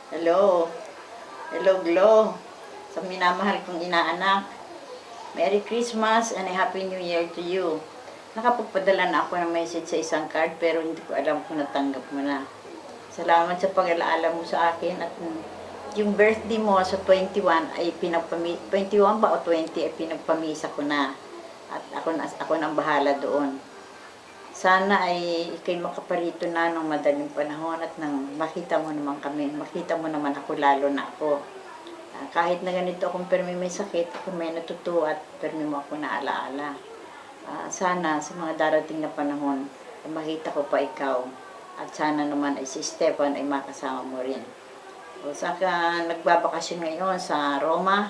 Hello. Hello, Glo. Sa minamahal kong inaanak. Merry Christmas and a Happy New Year to you. Nakapagpadala na ako ng message sa isang card pero hindi ko alam kung natanggap mo na. Salamat sa pag-alaala mo sa akin at yung birthday mo sa 21 ay 21 ba o 20 ay pinagpamisa ko na. At ako nang bahala doon. Sana ay ikay makaparito na ng madaling panahon at nang makita mo naman kami, makita mo naman ako lalo na ako. Kahit na ganito akong permi may sakit, ako may natutuwa at permi mo ako naalaala. Sana sa mga darating na panahon, makita ko pa ikaw. At sana naman ay si Stefan ay makasama mo rin. O saka nagbabakasyon ngayon sa Roma.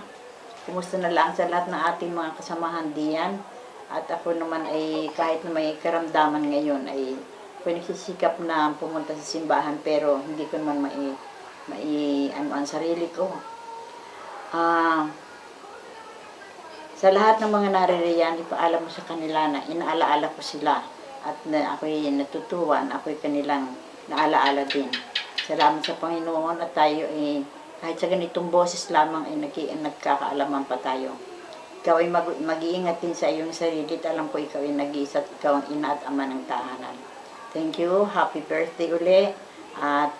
Kumusta na lang sa lahat ng ating mga kasamahan diyan. At ako naman ay kahit na may karamdaman ngayon ay pinagsisikap na pumunta sa simbahan pero hindi ko naman ano ang sarili ko. Sa lahat ng mga naririyan, ipaalam mo sa kanila na inaalaala ko sila at na ako'y natutuwa na ako'y kanilang naalaala din. Salamat sa Panginoon at tayo ay kahit sa ganitong boses lamang ay nagkakaalaman pa tayo. Ikaw ay mag-iingat din sa iyong sarili at alam ko ikaw ay nag-iisa at ikaw ang ina at ama ng tahanan. Thank you. Happy birthday uli. At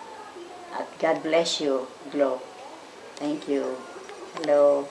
God bless you, Glo. Thank you. Hello.